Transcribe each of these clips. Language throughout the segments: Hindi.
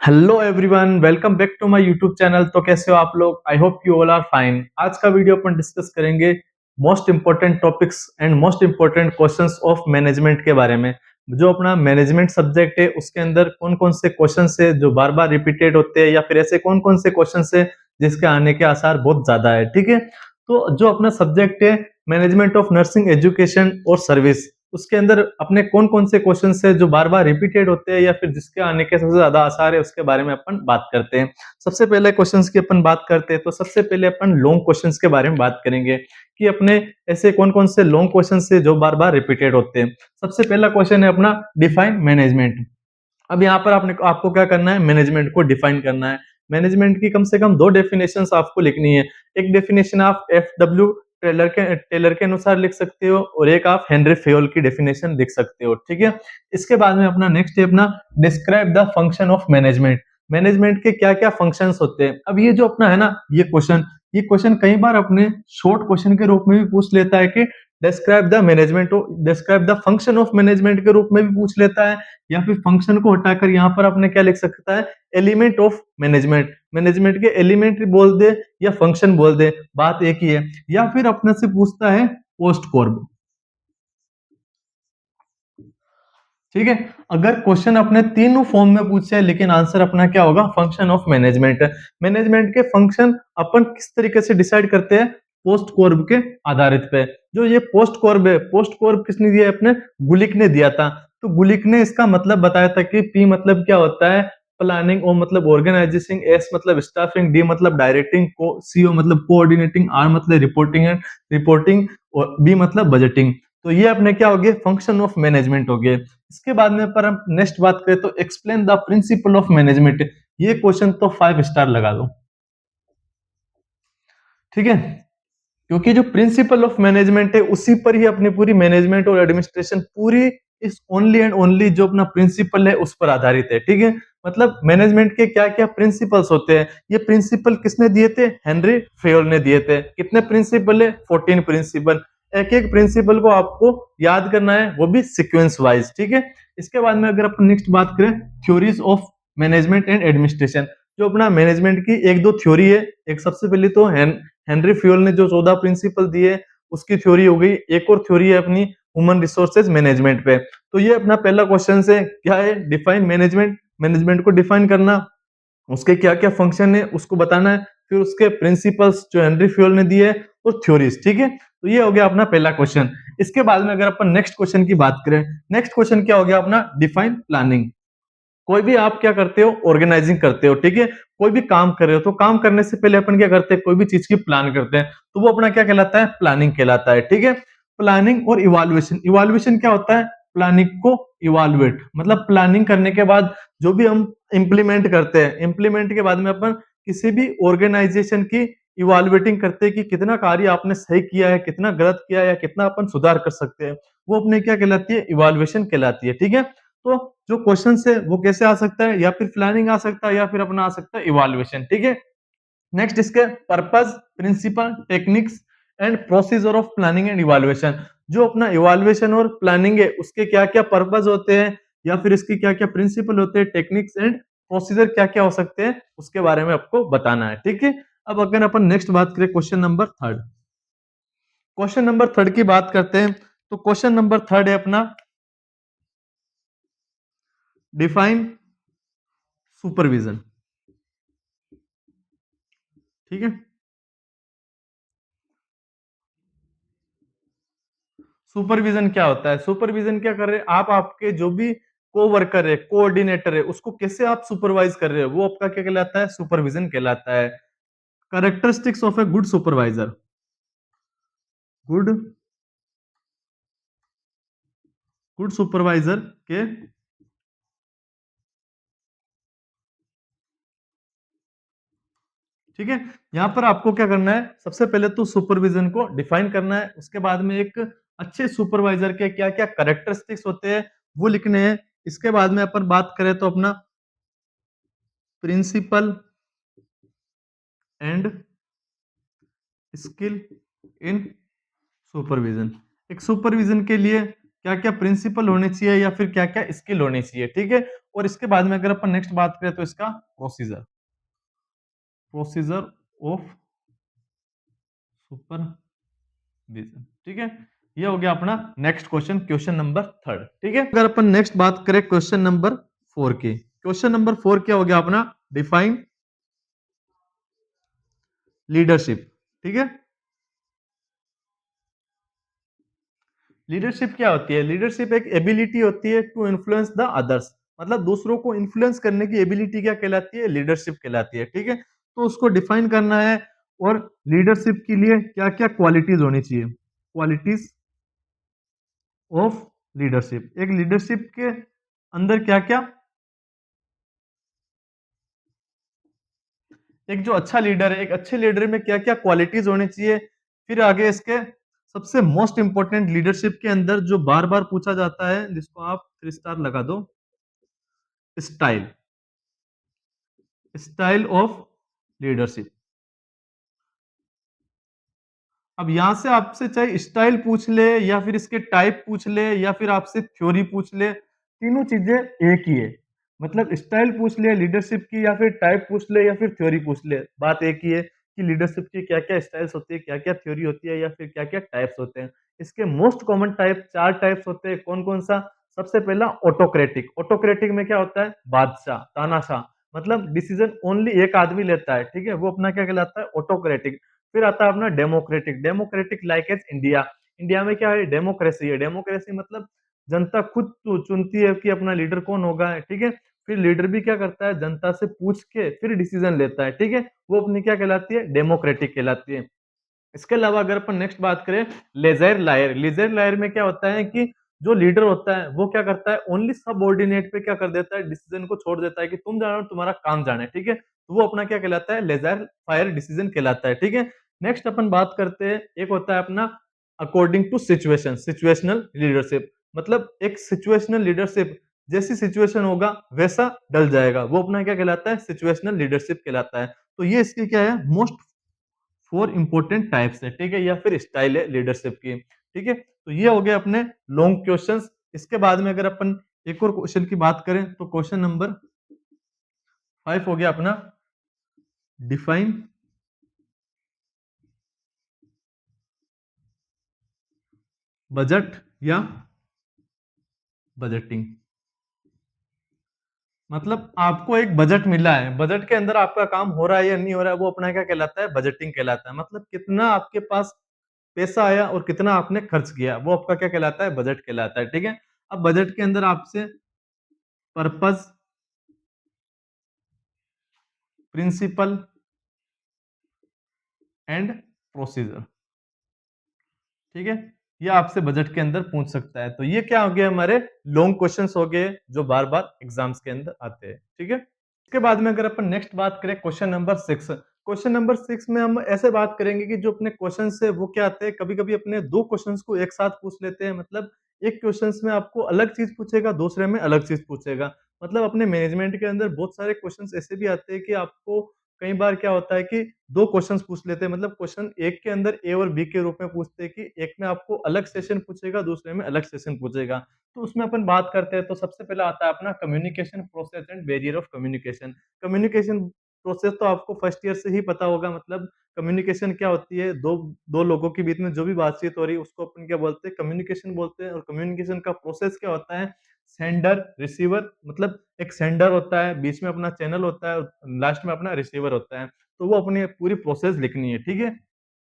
Hello everyone, welcome back to my YouTube channel. तो कैसे हो आप लोग? I hope you all are fine. आज का वीडियो अपन डिस्कस करेंगे most important topics and most important questions of management के बारे में। जो अपना मैनेजमेंट सब्जेक्ट है उसके अंदर कौन कौन से क्वेश्चंस है जो बार बार रिपीटेड होते हैं, या फिर ऐसे कौन कौन से क्वेश्चंस है जिसके आने के आसार बहुत ज्यादा है। ठीक है, तो जो अपना सब्जेक्ट है मैनेजमेंट ऑफ नर्सिंग एजुकेशन और सर्विस, उसके अंदर अपने कौन कौन से क्वेश्चन है जो बार बार रिपीटेड होते हैं या फिर जिसके आने के सबसे ज्यादा आसार है, उसके बारे में अपन बात करते हैं। सबसे पहले क्वेश्चंस की अपन बात करते हैं, तो सबसे पहले अपन लॉन्ग क्वेश्चंस के बारे में बात करेंगे कि अपने ऐसे कौन कौन से लॉन्ग क्वेश्चन है जो बार बार रिपीटेड होते हैं। सबसे पहला क्वेश्चन है अपना डिफाइन मैनेजमेंट। अब यहाँ पर आपने आपको क्या करना है, मैनेजमेंट को डिफाइन करना है। मैनेजमेंट की कम से कम दो डेफिनेशंस आपको लिखनी है। एक डेफिनेशन आप FW टेलर के अनुसार लिख सकते हो, और एक आप हेनरी फेयोल की डेफिनेशन लिख सकते हो। ठीक है, इसके बाद में अपना नेक्स्ट है अपना describe the function of management. Management के क्या क्या फंक्शंस होते हैं। अब ये जो अपना है ना, ये क्वेश्चन कई बार अपने शॉर्ट क्वेश्चन के रूप में भी पूछ लेता है कि describe the function of management के रूप में भी पूछ लेता है, या फिर फंक्शन को हटाकर यहाँ पर आपने क्या लिख सकता है, एलिमेंट ऑफ मैनेजमेंट। मैनेजमेंट के एलिमेंट बोल दे या फंक्शन बोल दे, बात एक ही है। या फिर अपने से पूछता है पोस्ट कॉर्ब। ठीक है, अगर क्वेश्चन अपने तीनों फॉर्म में पूछे लेकिन आंसर अपना क्या होगा, फंक्शन ऑफ मैनेजमेंट। मैनेजमेंट के फंक्शन अपन किस तरीके से डिसाइड करते हैं, पोस्ट कॉर्ब के आधारित पे। जो ये पोस्ट कॉर्ब है, पोस्ट कॉर्ब किसने दिया है, अपने गुलिक ने दिया था। तो गुलिक ने इसका मतलब बताया था कि पी मतलब क्या होता है, प्लानिंग, ओ मतलब ऑर्गेनाइजिंग, एस मतलब स्टाफिंग, डी मतलब डायरेक्टिंग, सीओ मतलब कोऑर्डिनेटिंग, आर मतलब रिपोर्टिंग और बी मतलब बजटिंग। तो ये अपने क्या हो गए, फंक्शन ऑफ मैनेजमेंट हो गए। इसके बाद में पर हम नेक्स्ट बात करें तो explain the principle of management. ये क्वेश्चन तो 5 स्टार लगा दो। ठीक है, क्योंकि जो प्रिंसिपल ऑफ मैनेजमेंट है उसी पर ही अपनी पूरी मैनेजमेंट और एडमिनिस्ट्रेशन पूरी इस ओनली एंड ओनली जो अपना प्रिंसिपल है उस पर आधारित है। ठीक है, मतलब मैनेजमेंट के क्या क्या प्रिंसिपल्स होते हैं, ये प्रिंसिपल किसने दिए थे, हेनरी फेयोल ने दिए थे। कितने प्रिंसिपल है, 14 प्रिंसिपल। एक एक प्रिंसिपल को आपको याद करना है, वो भी सीक्वेंस वाइज। ठीक है, इसके बाद में अगर अपन नेक्स्ट बात करें, theories of management and administration. जो अपना मैनेजमेंट की एक दो थ्योरी है, एक सबसे पहले तो हेनरी फ्यूल ने जो 14 प्रिंसिपल दिए उसकी थ्योरी हो गई। एक और थ्योरी है अपनी ह्यूमन रिसोर्सेज मैनेजमेंट पे। तो ये अपना पहला क्वेश्चन है, क्या है, डिफाइन मैनेजमेंट। मैनेजमेंट को डिफाइन करना, उसके क्या क्या फंक्शन है उसको बताना है, फिर उसके प्रिंसिपल्स जो हेनरी फ्यूल ने दिए और थ्योरीज। ठीक है, तो ये हो गया अपना पहला क्वेश्चन। इसके बाद में अगर अपन नेक्स्ट क्वेश्चन की बात करें, नेक्स्ट क्वेश्चन क्या हो गया अपना, डिफाइन प्लानिंग। कोई भी आप क्या करते हो, ऑर्गेनाइजिंग करते हो। ठीक है, कोई भी काम कर रहे हो तो काम करने से पहले अपन क्या करते हैं, कोई भी चीज की प्लान करते हैं, तो वो अपना क्या कहलाता है, प्लानिंग कहलाता है। ठीक है, प्लानिंग और इवाल्युएशन। इवाल्युएशन क्या होता है, प्लानिंग को इवाल्युएट, मतलब प्लानिंग करने के बाद जो भी हम इंप्लीमेंट करते हैं, इंप्लीमेंट के बाद में अपन किसी भी ऑर्गेनाइजेशन की इवाल्युएटिंग करते हैं कि कितना कार्य आपने सही किया है, कितना गलत किया है, या कितना अपन सुधार कर सकते हैं, वो अपने क्या कहलाती है, इवाल्युएशन कहलाती है। ठीक है, तो जो क्वेश्चन है वो कैसे आ सकता है, या फिर प्लानिंग आ सकता है, या फिर अपना आ सकता है इवाल्युएशन। ठीक है, नेक्स्ट इसके purpose, principle, techniques and procedure of planning and evaluation. जो अपना इवाल्युएशन और प्लानिंग है उसके क्या क्या पर्पस होते हैं, या फिर इसके क्या क्या प्रिंसिपल होते हैं, टेक्निक्स एंड प्रोसीजर क्या क्या हो सकते हैं, उसके बारे में आपको बताना है। ठीक है, अब अगर अपन नेक्स्ट बात करें question number third, question number third की बात करते हैं, तो क्वेश्चन नंबर थर्ड है अपना डिफाइन सुपरविजन। ठीक है, सुपरविजन क्या होता है, सुपरविजन क्या कर रहे हैं आप, आपके जो भी को वर्कर है, कोऑर्डिनेटर है, उसको कैसे आप सुपरवाइज कर रहे हो, वो आपका क्या कहलाता है, सुपरविजन कहलाता है। Characteristics of a good supervisor, good good supervisor के, ठीक है, यहां पर आपको क्या करना है, सबसे पहले तो सुपरविजन को डिफाइन करना है, उसके बाद में एक अच्छे सुपरवाइजर के क्या क्या कैरेक्टरिस्टिक्स होते हैं वो लिखने हैं। इसके बाद में अपन बात करें तो अपना principal and skill in supervision. एक सुपरविजन के लिए क्या क्या प्रिंसिपल होने चाहिए, या फिर क्या क्या स्किल होनी चाहिए। ठीक है, और इसके बाद में अगर अपन नेक्स्ट बात करें तो इसका प्रोसीजर, प्रोसीजर ऑफ सुपरविजन, ठीक है। ये हो गया अपना next question, question number third, ठीक है। अगर अपन नेक्स्ट बात करें क्वेश्चन नंबर 4 की, क्वेश्चन नंबर 4 क्या हो गया अपना, डिफाइन लीडरशिप, ठीक है। लीडरशिप क्या होती है? लीडरशिप एक एबिलिटी होती है टू इन्फ्लुएंस द अदर्स, मतलब दूसरों को इन्फ्लुएंस करने की एबिलिटी क्या कहलाती है? लीडरशिप कहलाती है, ठीक है। तो उसको डिफाइन करना है, और लीडरशिप के लिए क्या क्या क्वालिटीज होनी चाहिए, क्वालिटीज ऑफ लीडरशिप, एक लीडरशिप के अंदर क्या क्या, एक जो अच्छा लीडर है, एक अच्छे लीडर में क्या क्या क्वालिटीज होनी चाहिए। फिर आगे इसके सबसे मोस्ट इंपॉर्टेंट लीडरशिप के अंदर जो बार बार पूछा जाता है, जिसको आप 3 स्टार लगा दो, स्टाइल, स्टाइल ऑफ लीडरशिप। अब यहां से आपसे चाहे स्टाइल पूछ ले, या फिर इसके टाइप पूछ ले, या फिर आपसे थ्योरी पूछ ले, तीनों चीजें एक ही है। मतलब स्टाइल पूछ ले लीडरशिप की, या फिर टाइप पूछ ले, या फिर थ्योरी पूछ ले, बात एक ही है कि लीडरशिप की क्या क्या स्टाइल्स होती है, क्या क्या थ्योरी होती है, या फिर क्या क्या टाइप्स होते हैं। इसके मोस्ट कॉमन टाइप 4 टाइप्स होते हैं, कौन कौन सा? सबसे पहला ऑटोक्रेटिक, ऑटोक्रेटिक में क्या होता है? बादशाह, तानाशाह, मतलब डिसीजन ओनली एक आदमी लेता है, ठीक है, वो अपना क्या कहलाता है? ऑटोक्रेटिक। फिर आता है अपना democratic, democratic like as India, India में क्या है? डेमोक्रेसी है, डेमोक्रेसी मतलब जनता खुद चुनती है कि अपना लीडर कौन होगा, ठीक है। फिर लीडर भी क्या करता है? जनता से पूछ के फिर डिसीजन लेता है, ठीक है, वो अपनी क्या कहलाती है? डेमोक्रेटिक कहलाती है। इसके अलावा अगर अपन नेक्स्ट बात करें, लेजर लायर, लेजर लायर में क्या होता है कि जो लीडर होता है वो क्या करता है? ओनली सबऑर्डिनेट पे क्या कर देता है? डिसीजन को छोड़ देता है कि तुम जानो, तुम्हारा काम जाने, ठीक है। तो वो अपना क्या कहलाता है? लेजर फायर डिसीजन कहलाता है, ठीक है। नेक्स्ट अपन बात करते हैं, एक होता है अपना according to situation, situational leadership, मतलब एक सिचुएशनल लीडरशिप, जैसी सिचुएशन होगा वैसा डल जाएगा, वो अपना क्या कहलाता है? सिचुएशनल लीडरशिप कहलाता है। तो ये इसकी क्या है? मोस्ट 4 इंपॉर्टेंट टाइप्स है, ठीक है, या फिर स्टाइल है लीडरशिप की, ठीक है। तो ये हो गए अपने लॉन्ग क्वेश्चंस। इसके बाद में अगर अपन एक और क्वेश्चन की बात करें तो क्वेश्चन नंबर 5 हो गया अपना, डिफाइन बजट या बजटिंग, मतलब आपको एक बजट मिला है, बजट के अंदर आपका काम हो रहा है या नहीं हो रहा है, वो अपना क्या कहलाता है? बजटिंग कहलाता है। मतलब कितना आपके पास पैसा आया और कितना आपने खर्च किया, वो आपका क्या कहलाता है? बजट कहलाता है, ठीक है। अब बजट के अंदर आपसे पर्पस, प्रिंसिपल एंड प्रोसीजर, ठीक है, ये आपसे बजट के अंदर पूछ सकता है। तो ये क्या हो गया? हमारे लॉन्ग क्वेश्चंस हो गए जो बार बार एग्जाम्स के अंदर आते हैं, ठीक है। इसके बाद में अगर अपन नेक्स्ट बात करें, क्वेश्चन नंबर 6, क्वेश्चन नंबर 6 में हम ऐसे बात करेंगे कि जो अपने क्वेश्चन है वो क्या आते हैं, कभी कभी अपने दो क्वेश्चंस को एक साथ पूछ लेते हैं, मतलब एक क्वेश्चन में आपको अलग चीज पूछेगा, दूसरे में अलग चीज पूछेगा। मतलब अपने मैनेजमेंट के अंदर बहुत सारे क्वेश्चंस ऐसे भी आते हैं कि आपको कई बार क्या होता है कि दो क्वेश्चंस पूछ लेते हैं, मतलब क्वेश्चन एक के अंदर ए और बी के रूप में पूछते हैं कि एक में आपको अलग सेशन पूछेगा, दूसरे में अलग सेशन पूछेगा। तो उसमें अपन बात करते हैं, तो सबसे पहला आता है अपना communication process and barrier of communication. Communication process तो आपको फर्स्ट ईयर से ही पता होगा, मतलब कम्युनिकेशन क्या होती है? दो दो लोगों के बीच में जो भी बातचीत हो रही है उसको अपन क्या बोलते हैं? कम्युनिकेशन बोलते हैं। और कम्युनिकेशन का प्रोसेस क्या होता है? सेंडर रिसीवर, मतलब एक सेंडर होता है, बीच में अपना चैनल होता है, और लास्ट में अपना रिसीवर होता है। तो वो अपनी पूरी प्रोसेस लिखनी है, ठीक है।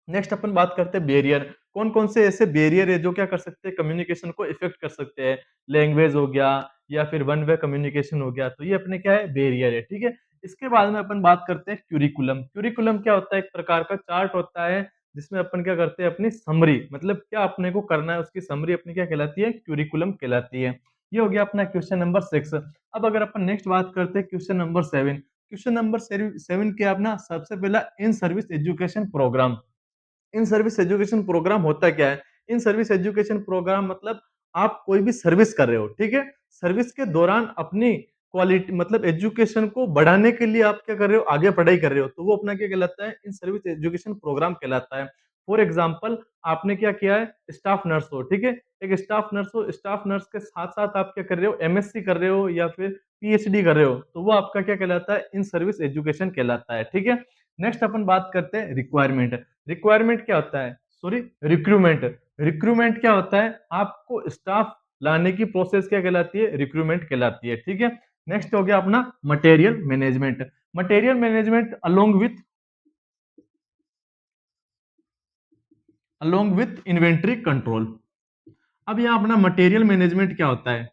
नेक्स्ट अपन बात करते हैं बैरियर, कौन-कौन से ऐसे बैरियर है जो क्या कर सकते हैं? कम्युनिकेशन को इफेक्ट कर सकते हैं। लैंग्वेज हो गया, या फिर वन वे कम्युनिकेशन हो गया, तो ये अपने क्या है? बैरियर है, ठीक है। इसके बाद में अपन बात करते हैं क्यूरिकुलम। क्यूरिकुलम क्या होता है? एक प्रकार का चार्ट होता है जिसमें अपन क्या करते हैं? अपनी समरी, मतलब क्या अपने को करना है उसकी समरी अपनी क्या कहलाती है? क्यूरिकुलम कहलाती है। ये हो गया अपना क्वेश्चन नंबर 6। अब अगर अपन नेक्स्ट बात करते हैं क्वेश्चन नंबर 7, क्वेश्चन नंबर 7 क्या अपना सबसे पहला in service education programme. In service education programme होता क्या है? इन सर्विस एजुकेशन प्रोग्राम मतलब आप कोई भी सर्विस कर रहे हो, ठीक है? सर्विस के दौरान अपनी क्वालिटी, मतलब एजुकेशन को बढ़ाने के लिए आप क्या कर रहे हो? आगे पढ़ाई कर रहे हो, तो वो अपना क्या कहलाता है? इन सर्विस एजुकेशन प्रोग्राम कहलाता है। फॉर एग्जाम्पल आपने क्या किया है? स्टाफ नर्स हो, ठीक है? एक स्टाफ नर्स हो, स्टाफ नर्स के साथ-साथ आप क्या कर रहे हो, एमएससी कर रहे हो या फिर पीएचडी कर रहे हो, तो वो आपका क्या कहलाता है, इन सर्विस एजुकेशन कहलाता है, ठीक है? नेक्स्ट अपन बात करते हैं रिक्वायरमेंट। रिक्वायरमेंट क्या होता है? Sorry, recruitment. रिक्रूटमेंट क्या होता है? आपको स्टाफ लाने की प्रोसेस क्या कहलाती है? रिक्रूटमेंट कहलाती है, ठीक है? नेक्स्ट हो गया अपना material management. Material management along with inventory control. अब यहाँ अपना मटेरियल मैनेजमेंट क्या होता है?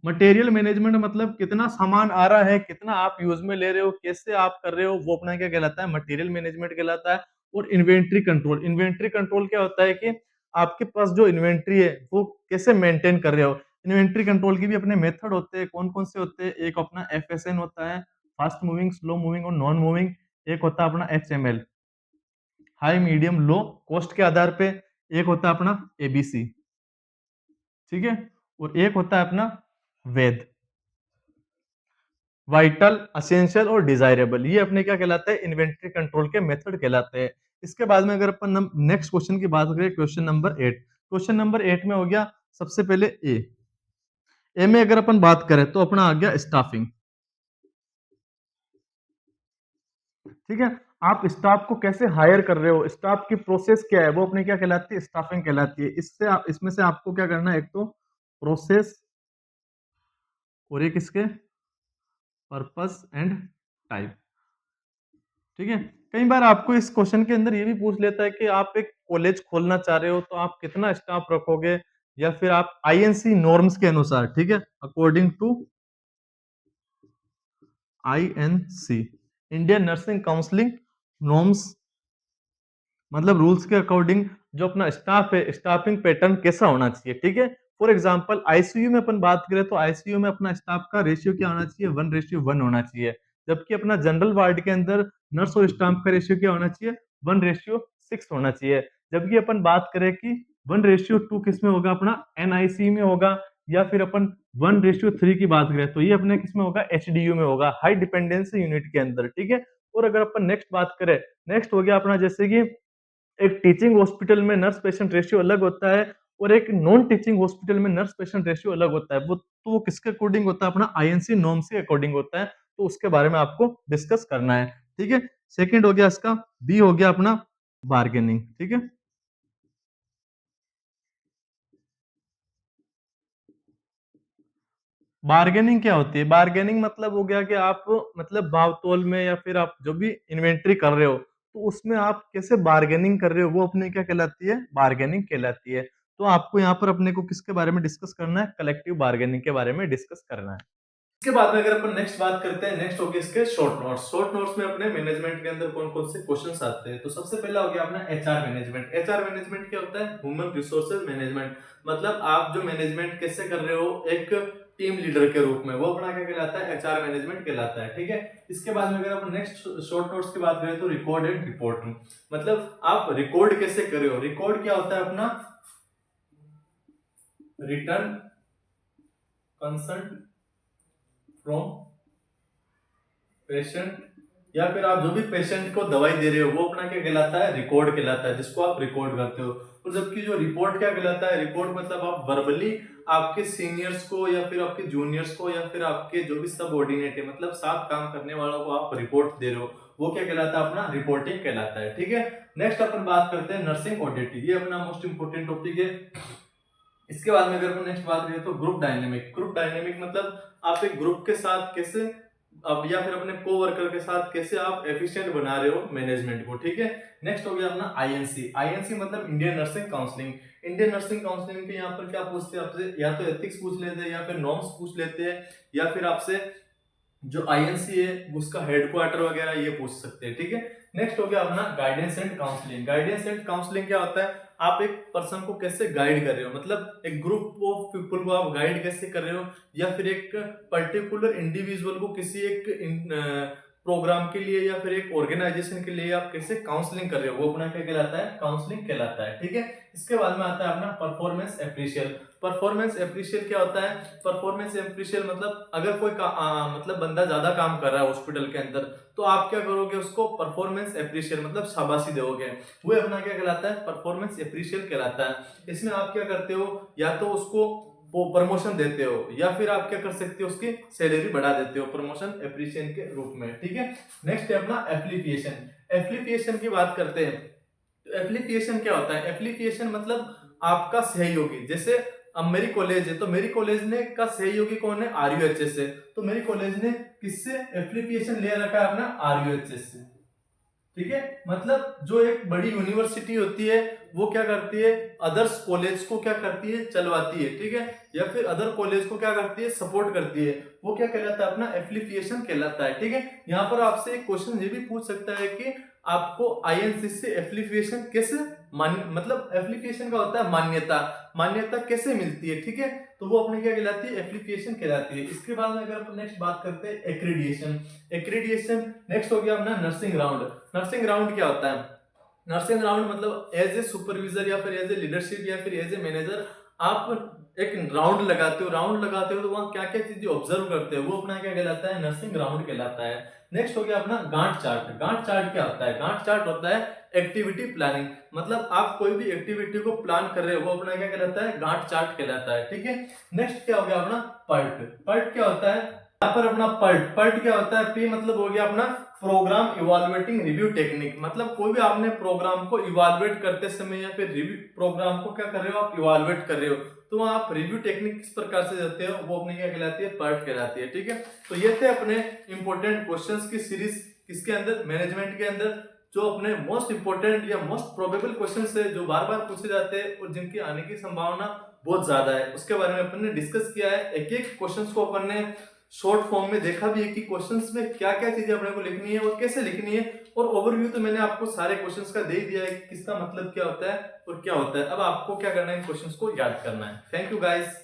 मटेरियल मैनेजमेंट मतलब कितना सामान आ रहा है, कितना आप यूज में ले रहे हो, कैसे आप कर रहे हो, वो अपना क्या कहलाता है? मटेरियल मैनेजमेंट कहलाता है। और इन्वेंटरी कंट्रोल, इन्वेंटरी कंट्रोल क्या होता है कि आपके पास जो इन्वेंट्री है वो कैसे मेंटेन कर रहे हो। इन्वेंट्री कंट्रोल के भी अपने मेथड होते हैं, कौन कौन से होते हैं? एक अपना एफएसएन होता है, फास्ट मूविंग, स्लो मूविंग और नॉन मूविंग। एक होता है अपना HML, high medium low cost के आधार पे। एक होता है अपना एबीसी, ठीक है? और एक होता है अपना वेद, वाइटल, असेंशियल और डिजायरेबल। ये अपने क्या कहलाता है? इन्वेंटरी कंट्रोल के मेथड कहलाते हैं। इसके बाद में अगर अपन नेक्स्ट क्वेश्चन की बात करें, क्वेश्चन नंबर 8। क्वेश्चन नंबर 8 में हो गया सबसे पहले ए। ए में अगर अपन बात करें तो अपना आ गया स्टाफिंग, ठीक है? आप स्टाफ को कैसे हायर कर रहे हो, स्टाफ की प्रोसेस क्या है, वो अपने क्या कहलाती है? स्टाफिंग कहलाती है। इससे आप इसमें से आपको क्या करना है? एक तो प्रोसेस और एक इसके पर्पस एंड टाइप, ठीक है? कई बार आपको इस क्वेश्चन के अंदर ये भी पूछ लेता है कि आप एक कॉलेज खोलना चाह रहे हो तो आप कितना स्टाफ रखोगे, या फिर आप आईएनसी नॉर्म्स के अनुसार, ठीक है, according to INC, Indian nursing counselling norms, मतलब रूल्स के अकॉर्डिंग जो अपना स्टाफ है, स्टाफिंग पैटर्न कैसा होना चाहिए, ठीक है? फॉर एग्जांपल आईसीयू में अपन बात करें तो आईसीयू में अपना स्टाफ का रेशियो क्या होना चाहिए? 1:1 होना चाहिए। जबकि अपना जनरल वार्ड के अंदर नर्स और स्टाफ का रेशियो क्या होना चाहिए? 1:6 होना चाहिए। जबकि अपन बात करें कि 1:2 किस में होगा? अपना एनआईसी में होगा, या फिर अपन 1:3 की बात करें तो ये अपने किस में होगा? एचडीयू में होगा, हाई डिपेंडेंसी यूनिट के अंदर, ठीक है? और अगर अपन नेक्स्ट बात करें, नेक्स्ट हो गया अपना जैसे कि एक टीचिंग हॉस्पिटल में नर्स पेशेंट रेशियो अलग होता है, और एक नॉन टीचिंग हॉस्पिटल में नर्स पेशेंट रेशियो अलग होता है। वो किसके अकॉर्डिंग होता है? अपना आईएनसी नॉर्म्स के अकॉर्डिंग होता है। तो उसके बारे में आपको डिस्कस करना है, ठीक है? सेकंड हो गया इसका, बी हो गया अपना बार्गेनिंग, ठीक है? बार्गेनिंग क्या होती है? बार्गेनिंग मतलब हो गया कि आप मतलब भाव तोल में या फिर आप जो भी इन्वेंट्री कर रहे हो, तो उसमें आप कैसे बार्गेनिंग कर रहे हो, वो अपने क्या कहलाती है? बार्गेनिंग कहलाती है। तो आपको यहाँ पर अपने को किसके बारे में डिस्कस करना है? कलेक्टिव बार्गेनिंग के बारे में डिस्कस करना है। इसके बाद में अगर अपन नेक्स्ट बात करते हैं, नेक्स्ट हो गया इसके शॉर्ट नोट्स। शॉर्ट नोट्स में अपने मैनेजमेंट के अंदर कौन कौन से क्वेश्चंस आते हैं? तो सबसे पहला हो गया अपना एचआर मैनेजमेंट। एचआर मैनेजमेंट क्या होता है? Human resources management. मतलब आप जो मैनेजमेंट कैसे कर रहे हो एक टीम लीडर के रूप में, वो अपना क्या कहलाता है? एचआर मैनेजमेंट कहलाता है, ठीक है? इसके बाद में अगर अपन नेक्स्ट शॉर्ट नोट्स की बात करें तो रिकॉर्ड एंड रिपोर्ट। मतलब आप रिकॉर्ड कैसे कर रहे हो? रिकॉर्ड क्या होता है? अपना रिटर्न कंसर्न फ्रॉम पेशेंट, या फिर आप जो भी पेशेंट को दवाई दे रहे हो वो अपना क्या कहलाता है? रिकॉर्ड कहलाता है, जिसको आप रिकॉर्ड करते हो। और जबकि जो रिपोर्ट क्या कहलाता है? रिपोर्ट मतलब आप वर्बली आपके सीनियर्स को या फिर आपके जूनियर्स को या फिर आपके जो भी सबऑर्डिनेट है, मतलब साथ काम करने वालों को आप रिपोर्ट दे रहे हो, वो क्या कहलाता है? अपना रिपोर्टिंग कहलाता है, ठीक है? नेक्स्ट अपन बात करते हैं नर्सिंग ऑडिट। ये अपना मोस्ट इंपोर्टेंट टॉपिक है। इसके बाद में अगर अपन नेक्स्ट बात करें तो ग्रुप डायनेमिक। ग्रुप डायनेमिक मतलब आप एक ग्रुप के साथ कैसे, अब या फिर अपने को वर्कर के साथ कैसे आप एफिशिएंट बना रहे हो मैनेजमेंट को, ठीक है? नेक्स्ट हो गया अपना आईएनसी। आईएनसी मतलब Indian nursing counselling. Indian nursing counselling के यहाँ पर क्या पूछते हैं आपसे? या तो एथिक्स पूछ लेते हैं, या फिर नॉर्म्स पूछ लेते हैं, या फिर आपसे जो आईएनसी है उसका हेडक्वार्टर वगैरह ये पूछ सकते हैं, ठीक है? नेक्स्ट हो गया अपना guidance and counselling. Guidance and counselling क्या होता है? आप एक पर्सन को कैसे गाइड कर रहे हो, मतलब एक ग्रुप ऑफ पीपल को आप गाइड कैसे कर रहे हो, या फिर एक पर्टिकुलर इंडिविजुअल को किसी एक प्रोग्राम के लिए या फिर एक ऑर्गेनाइजेशन के लिए आप कैसे काउंसलिंग कर रहे हो, वो अपना क्या कहलाता है? काउंसलिंग कहलाता है, ठीक है? इसके बाद में आता है अपना परफॉर्मेंस अप्रिशियल। परफॉर्मेंस एप्रिशियल क्या होता है? परफॉर्मेंस एप्रिशियल मतलब अगर कोई मतलब बंदा ज्यादा काम कर रहा है हॉस्पिटल के अंदर, तो आप क्या करोगे? उसको परफॉर्मेंस एप्रिशियल मतलब शाबाशी दोगे, वो अपना क्या कहलाता है? परफॉर्मेंस एप्रिशियल कहलाता है। इसमें आप क्या करते हो? या तो उसको वो प्रमोशन देते हो, या फिर आप क्या कर सकते हो? उसकी सैलरी बढ़ा देते हो प्रमोशन एप्रिशिएशन के रूप में, ठीक है। नेक्स्ट है अपना एप्लीकेशन। एप्लीकेशन की बात करते हैं, तो एप्लीकेशन क्या होता है? एप्लीकेशन मतलब आपका सहयोगी। जैसे अब मेरी कॉलेज है, तो मेरी कॉलेज ने का सहयोगी कौन है? आरयूएचएस है। तो मेरी कॉलेज ने किससे एप्लीकेशन ले रखा है? अपना आरयूएचएस से, ठीक है। मतलब जो एक बड़ी यूनिवर्सिटी होती है वो क्या करती है? अदर्स कॉलेज को क्या करती है? चलवाती है, ठीक है। या फिर अदर कॉलेज को क्या करती है? सपोर्ट करती है। वो क्या कहलाता है? अपना एप्लीकेशन कहलाता है, ठीक है। यहाँ पर आपसे एक क्वेश्चन ये भी पूछ सकता है कि आपको आईएनसी से एप्लीकेशन कैसे मतलब एप्लीकेशन का होता है मान्यता, मान्यता कैसे मिलती है, ठीक है। तो वो अपने क्या कहलाती है? एप्लीकेशन कहलाती है। इसके बाद में अगर अपन नेक्स्ट बात करते हैं एक्रीडिएशन। एक्रीडिएशन नेक्स्ट हो गया अपना नर्सिंग राउंड। नर्सिंग राउंड क्या होता है? नर्सिंग राउंड मतलब एज ए सुपरविजर या फिर एज ए लीडरशिप या फिर एज ए मैनेजर आप एक राउंड लगाते हो। राउंड लगाते हो तो वहां क्या क्या चीजें ऑब्जर्व करते हो, वो अपना क्या कहलाता है? नर्सिंग राउंड कहलाता है। नेक्स्ट हो गया अपना गांठ चार्ट। गांठ चार्ट क्या होता है? गांठ चार्ट होता है एक्टिविटी प्लानिंग। मतलब आप कोई भी एक्टिविटी को प्लान कर रहे हो, वो अपना क्या कहलाता है? गांठ चार्ट कहलाता है, ठीक है। नेक्स्ट क्या हो गया अपना पर्ट। पर्ट क्या होता है? यहाँ पर अपना पर्ट, पर्ट क्या होता है? पी मतलब हो गया अपना प्रोग्राम इवालुएटिंग रिव्यू टेक्निक। मतलब कोई भी आपने प्रोग्राम को इवालुएट करते समय या फिर रिव्यू प्रोग्राम को क्या कर रहे हो? आप इवालुएट कर रहे हो, तो वहां आप रिव्यू टेक्निक किस प्रकार से देते हो? वो अपनी क्या कहलाती है? पर्ट कहलाती है, ठीक है। तो ये थे अपने इंपॉर्टेंट क्वेश्चंस की सीरीज किसके अंदर? मैनेजमेंट के अंदर, जो अपने मोस्ट इंपॉर्टेंट या मोस्ट प्रोबेबल क्वेश्चंस है जो बार बार पूछे जाते हैं और जिनकी आने की संभावना बहुत ज्यादा है, उसके बारे में अपन ने डिस्कस किया है। एक एक क्वेश्चंस को अपन ने शॉर्ट फॉर्म में देखा भी है कि क्वेश्चंस में क्या क्या चीजें अपने को लिखनी है और कैसे लिखनी है। और ओवरव्यू तो मैंने आपको सारे क्वेश्चंस का दे दिया है कि किसका मतलब क्या होता है और क्या होता है। अब आपको क्या करना है? इन क्वेश्चंस को याद करना है। Thank you guys.